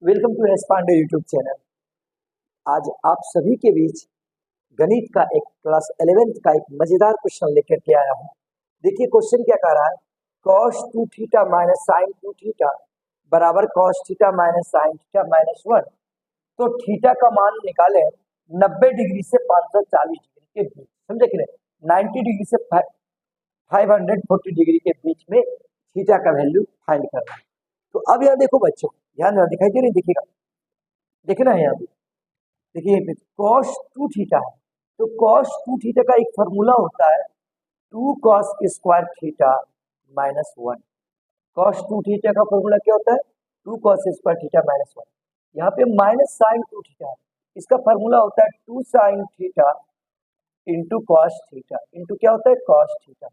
Welcome to S Pandey YouTube channel. आज आप सभी के बीच गणित का एक क्लास 11th का एक मजेदार क्वेश्चन लेकर के आया हूँ। देखिए क्वेश्चन क्या कह रहा है, cos 2 theta minus sine 2 theta बराबर cos theta minus sine theta minus 1। तो थीटा का मान निकाले 90 डिग्री से 540 डिग्री के बीच, समझे कि नहीं। 90 डिग्री से 540 डिग्री के बीच में थीटा का वैल्यू फाइंड करना है। तो अब यहाँ देखो बच्चों, ध्यान देना, दिखाई दे रही, देखिएगा, देखना है यहाँ पे, देखिए cos 2 थीटा है। तो cos 2 थीटा का एक फॉर्मूला होता है 2 cos square theta minus 1। cos 2 theta का फॉर्मूला क्या होता है, 2 cos स्क्वायर थीटा माइनस 1। यहाँ पे माइनस साइन 2 थीटा है, इसका फॉर्मूला होता है 2 sine theta into cos theta into क्या होता है cos थीटा।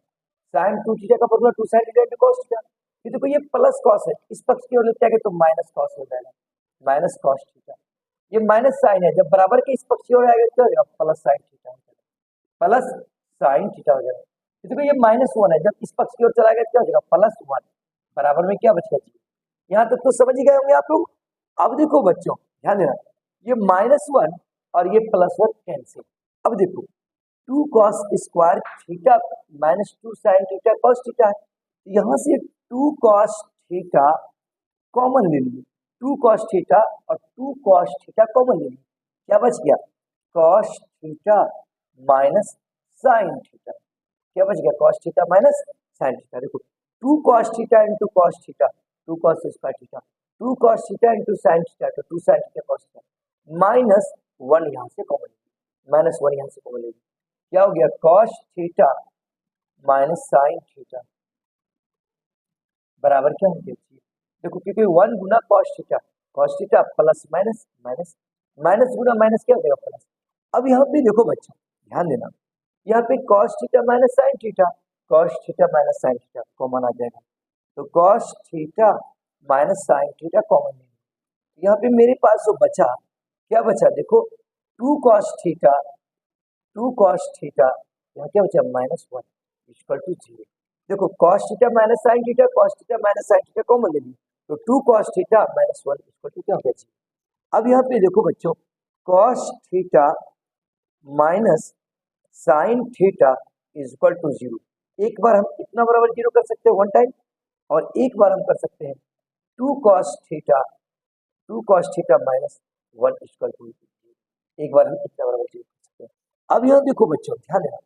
साइन 2 थीटा का formula 2 sine theta into cos theta. ये देखो ये प्लस कॉस है, इस पक्ष की ओर लेते हैं तो माइनस कॉस हो जाएगा, माइनस कॉस थीटा। ये माइनस साइन है, जब बराबर के इस पक्ष की ओर आएगा क्या हो जाएगा, प्लस साइन थीटा हो जाएगा, प्लस साइन थीटा हो जाएगा। ये देखो ये माइनस 1 है, जब इस पक्ष की ओर चला गया क्या हो जाएगा, प्लस 1। बराबर में क्या बचेगा जी, यहाँ तक तो समझ ही गए होंगे आप लोग। अब देखो बच्चों ध्यान देना, ये माइनस 1 और ये प्लस 1 कैंसिल। अब देखो 2 cos square theta minus 2 sign theta cos theta है, यहाँ से 2 cos थीटा कॉमन ले लीजिए, 2 cos थीटा और 2 cos थीटा कॉमन ले लीजिए, क्या बच गया, cos theta minus sine theta. क्या बच गया, cos theta minus sine theta. देखो 2 cos theta into cos theta, 2 cos square theta, 2 cos theta into sine theta, तो 2 sign theta cos theta, minus 1 यहाँ से कॉमन लीजिए, माइनस 1 यहाँ से कॉमन लीजिए, क्या हो गया, cos theta minus sine theta बराबर क्या हो गया, देखो क्योंकि 1 गुना cos theta plus minus minus, minus गुना माइनस क्या हो जाएगा, प्लस। अब यहाँ पे देखो बच्चों ध्यान देना, यहाँ पे cos theta minus sine theta, cos theta minus sine theta common आ जाएगा, तो cos theta minus sine theta common है। यहाँ पे मेरे पास जो बचा, क्या बचा, देखो 2 cos थीटा, 2 cos थीटा, यहाँ क्या बचा, माइनस 1 इक्वल टू 0। देखो cos theta minus sine theta, cos theta minus sine theta common ले ली, तो 2 cos theta minus 1 equal to क्या हो गया जी। अब यहाँ पे देखो बच्चों, cos theta minus sine theta is equal to 0। एक बार हम इतना बराबर 0 कर सकते हैं वन टाइम, और एक बार हम कर सकते हैं 2 cos theta, 2 cos theta minus 1 equal to, एक बार हम इतना बराबर 0 कर सकते हैं। अब यहाँ देखो बच्चों ध्यान देना,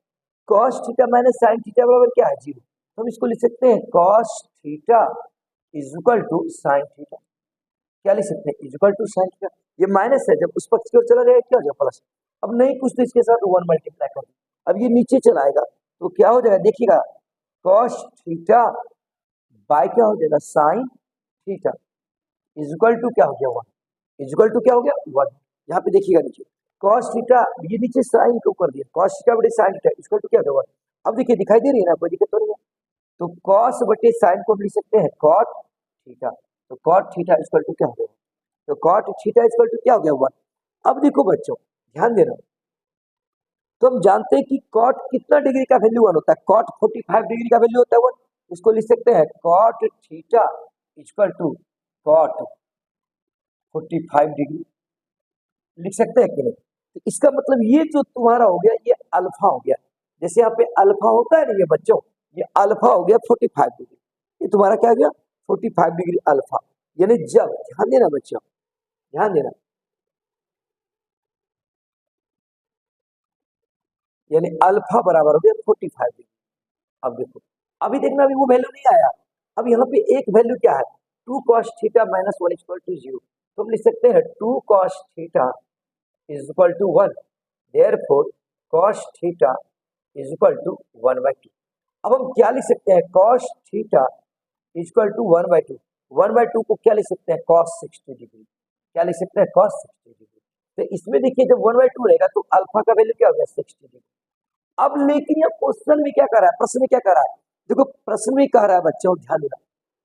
cos theta minus sine theta बराबर क्या है, 0। तो हम इसको लिख सकते हैं cos theta is equal to sine theta, क्या लिख सकते हैं, is equal to sine theta. ये माइनस है, जब उस पक्ष की ओर चला जाएगा क्या हो जाएगा, प्लस। अब नहीं कुछ तो इसके साथ 1 मल्टीप्लाई कर, अब ये नीचे चला आएगा तो क्या हो जाएगा, देखिएगा cos थीटा बाय क्या हो जाएगा, sine theta is equal to क्या हो गया, 1, इज इक्वल टू क्या हो गया, 1। यहाँ पे देखिएगा नीचे cos थीटा, ये नीचे साइन को कर दिया, cos थीटा बटे साइन थीटा इक्वल टू क्या होगा 1। अब देखिए दिखाई दे रही है ना, कोई दिक्कत तो नहीं है। तो cos बटे साइन को हम लिख सकते हैं cot थीटा, तो cot थीटा इक्वल टू क्या हो गया, तो cot थीटा इक्वल टू क्या हो गया, 1। अब देखो बच्चों ध्यान देना, तो हम जानते हैं कि cot कितना डिग्री का वैल्यू 1 होता है, cot 45 डिग्री का वैल्यू होता है 1। इसको लिख सकते हैं cot theta equal to cot 45 degree, लिख सकते हैं कि नहीं। तो इसका मतलब ये जो तुम्हारा हो गया ये अल्फा हो गया, जैसे यहाँ पे अल्फा होता है ना ये बच्चों, ये अल्फा हो गया 45 डिग्री, ये तुम्हारा क्या हो गया 45 डिग्री अल्फा। यानी जब, ध्यान देना बच्चों, ध्यान देना, यानी अल्फा बराबर हो गया 45 डिग्री। अब देखो, अभी देखना अभी वो वैल्यू नहीं आया, अब यहाँ पे एक वैल्यू क्या है, 2 cos theta minus 1 equal to 0। तो हम लिख सकते हैं 2 cos theta is equal to 1, therefore cos theta is equal to 1/2। अब हम क्या लिख सकते हैं, cos थीटा इक्वल टू 1/2, 1/2 को क्या लिख सकते हैं, cos 60 डिग्री, क्या लिख सकते हैं, cos 60 डिग्री। तो इसमें देखिए जब 1/2 रहेगा तो अल्फा का वैल्यू क्या हो गया, 60 डिग्री। अब लेकिन ये क्वेश्चन में क्या कर रहा है, प्रश्न में क्या कर रहा है, देखो प्रश्न में कह रहा है बच्चों ध्यान देना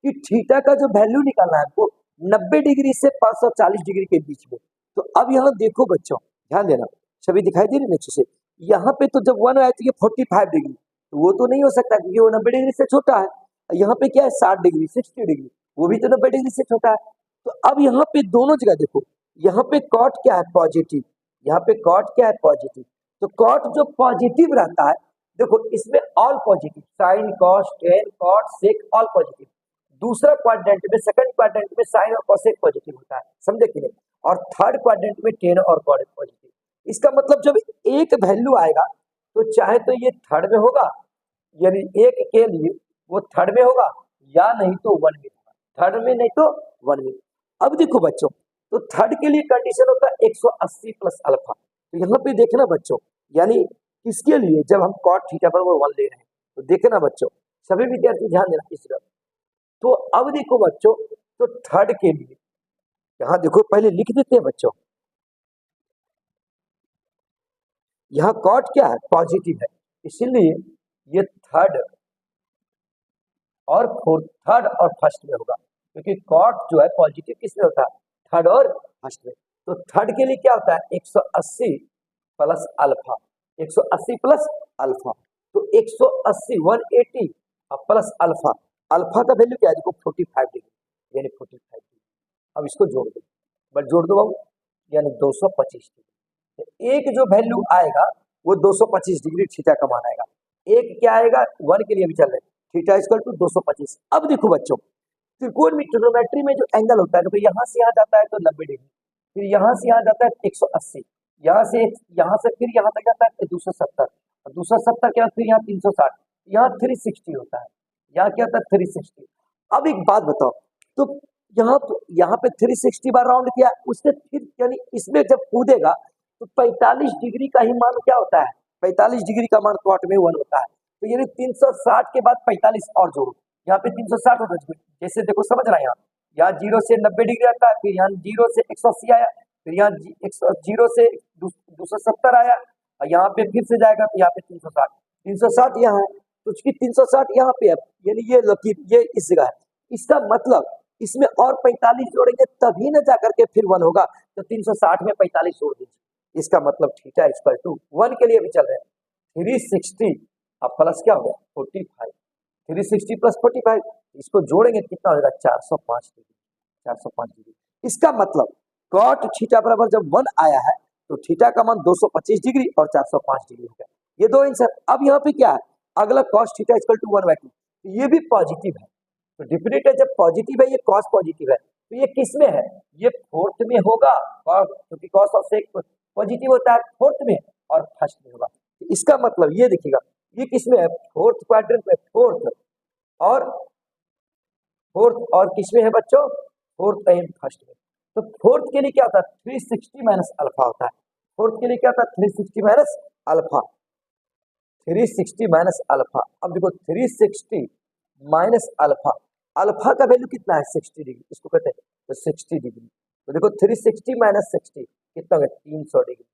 कि थीटा का जो वैल्यू निकालना है वो 90 डिग्री से 540 डिग्री के बीच में। तो अब यहाँ देखो बच्चों ध्यान देना, छवि दिखाई दे रही है नीचे से, यहाँ पे तो जब 1 आया तो ये 45 डिग्री, तो वो तो नहीं हो सकता क्योंकि वो 90 डिग्री से छोटा है। यहाँ पे क्या है 60 डिग्री 60 डिग्री, वो भी तो 90 डिग्री से छोटा है। तो अब यहाँ पे दोनों जगह देखो, यहाँ पे कॉट क्या है पॉजिटिव, यहाँ पे कॉट क्या है पॉजिटिव, तो कॉट जो पॉजिटिव रहता है देखो इसमें all positive, sine cos tan cot sec all positive. दूसरा क्वाड्रेंट में, सेकंड क्वाड्रेंट में साइन और कॉसेक पॉजिटिव होता है, समझे कि नहीं, और थर्ड क्वाड्रेंट में टेन और कॉट पॉजिटिव। इसका मतलब जब एक वैल्यू आएगा तो चाहे तो ये थर्ड में होगा, यानी एक के लिए वो थर्ड में होगा, या नहीं तो वन में होगा, थर्ड में नहीं तो वन में। अब देखो बच्चों, तो थर्ड के लिए कंडीशन होता है 180 प्लस अल्फा। तो यहाँ पे देखना बच्चों, यानी किसके लिए, जब हम कॉट थीटा पर वो वन ले रहे हैं, तो देखना बच्चों, सभी विद्यार्थी ध्यान देना इस तरफ। तो अब देखो बच्चों, तो थर्ड के लिए यहाँ देखो पहले लिख देते हैं बच्चों, यहाँ कॉट क्या है पॉजिटिव है, इसीलिए ये थर्ड और फोर्थ, थर्ड और फर्स्ट में होगा, क्योंकि कॉट जो है पॉजिटिव किस में होता है, थर्ड और फर्स्ट में। तो थर्ड के लिए क्या होता है 180 प्लस अल्फा, 180 प्लस अल्फा, तो 180 180 प्लस अल्फा, अल्फा का वैल्यू क्या है देखो 45 डिग्री, यानी 45 डिग्री। अब इसको जोड़ दो, बट जोड़ दो बाबू, यानी 225 डिग्री। तो एक जो वैल्यू आएगा वो 225 डिग्री थीटा का मान आएगा, एक क्या आएगा वन के लिए भी चल रहे थीटा इक्वल टू 225। अब देखो बच्चों, त्रिकोण में ट्रिग्नोमेट्री में जो एंगल होता है, तो यहाँ से यहाँ जाता है तो 90 डिग्री, फिर यहाँ से यहाँ जाता है 180, यहाँ से फिर यहाँ तक जाता है 270, और 270 के बाद फिर यहाँ 360, यहाँ 360 होता है, यहाँ क्या होता है 360। अब एक बात बताओ, तो यहाँ पे 360 बार राउंड किया, उससे फिर यानी इसमें जब कूदेगा तो 45 डिग्री का ही मान क्या होता है, 45 डिग्री का मान कॉट में 1 होता है। तो यानी 360 के बाद 45 और जोड़ो, यहाँ पे 360 होता है, जैसे देखो समझ रहे हैं, यहाँ 0 से 90 डिग्री आता है, फिर यहाँ 0 से 180 आया, फिर यहाँ 0 से 270 आया, और यहाँ पे फिर से जाएगा तो यहाँ पे 360 यहाँ है, तो उसकी 360 यहाँ पे है, यानी ये लकीर ये इस जगह है। इसका मतलब इसमें और 45 जोड़ेंगे तभी न जाकर के फिर 1 होगा, तो 360 में 45 जोड़ दीजिए, इसका मतलब थीटा इक्वल टू 1 के लिए भी चल रहे हैं 360 अब प्लस क्या हो गया 45, 360 प्लस 45, इसको जोड़ेंगे कितना हो जाएगा 405 डिग्री, 405 डिग्री। इसका मतलब कॉट थीटा बराबर जब 1 आया है तो थीटा का मान 225 डिग्री और 405 डिग्री हो गया, ये दो आंसर। अब यहाँ पे क्या है, अगला cos थीटा इक्वल टू 1/2, ये भी पॉजिटिव है, तो डिफिनेट है जब पॉजिटिव है, ये cos पॉजिटिव है, तो ये किस में है, ये फोर्थ में होगा, क्योंकि cos और sec पॉजिटिव होता है फोर्थ में और फर्स्ट में होगा। तो इसका मतलब ये देखिएगा, ये किस में है फोर्थ क्वाड्रेंट में, फोर्थ और किस में है बच्चों, फोर्थ एंड फर्स्ट में। तो फोर्थ के लिए क्या होता है 360 माइनस अल्फा होता है, फोर्थ के लिए क्या होता है 360 माइनस अल्फा, 360 माइनस अल्फा। अब देखो 360 माइनस अल्फा, अल्फा का वैल्यू कितना है 60 डिग्री, इसको कहते हैं तो 60 डिग्री, तो देखो 360 माइनस 60 कितना हो गया 300 डिग्री,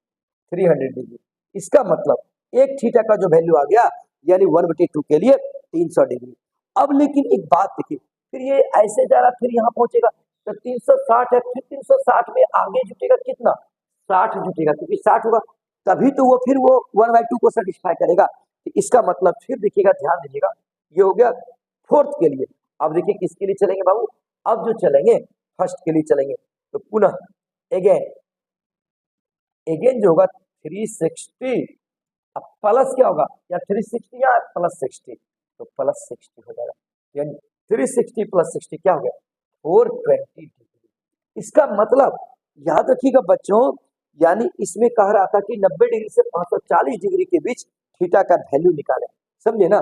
300 डिग्री। इसका मतलब एक थीटा का जो वैल्यू आ गया यानी 1/2 के लिए 300 डिग्री। अब लेकिन एक बात देखिए, फिर ये ऐसे जा रहा फिर यहाँ पहुंचेगा तो 360 है, फिर 360 में आगे जुटेगा कितना 60 जुटेगा, क्योंकि 60 होगा तभी तो वो फिर वो 1/2 को सेटिस्फाई करेगा। तो इसका मतलब फिर देखिएगा, ध्यान दीजिएगा, ये हो गया फोर्थ के लिए। अब देखिए किसके लिए चलेंगे बाबू, अब जो चलेंगे फर्स्ट के लिए चलेंगे, तो पुनः एगेन जो होगा 360 अब प्लस क्या होगा, या 360 या प्लस 60, तो प्लस 60 हो जाएगा, यानी 360 प्लस 60 क्या हो गया 420 डिग्री। इसका मतलब याद रखिएगा बच्चों, यानी इसमें कह रहा था कि 90 डिग्री से 540 डिग्री के बीच थीटा का वैल्यू निकालें, समझे ना।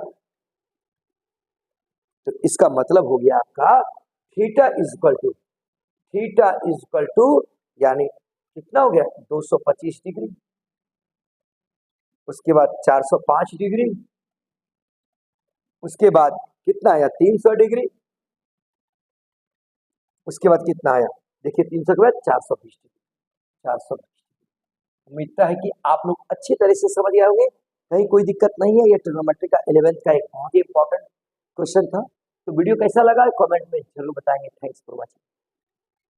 तो इसका मतलब हो गया आपका थीटा इज इक्वल टू यानी कितना हो गया 225 डिग्री, उसके बाद 405 डिग्री, उसके बाद कितना आया 300 डिग्री, उसके बाद कितना आया देखिए 300 के बाद 420 डिग्री, 420 डिग्री। उम्मीद है कि आप लोग अच्छी तरह से समझ गए होंगे, कहीं कोई दिक्कत नहीं है। ये ट्रिग्नोमेट्री का 11th का एक बहुत ही इंपॉर्टेंट क्वेश्चन था। तो वीडियो कैसा लगा कमेंट में जरूर बताएंगे। Thanks for watching.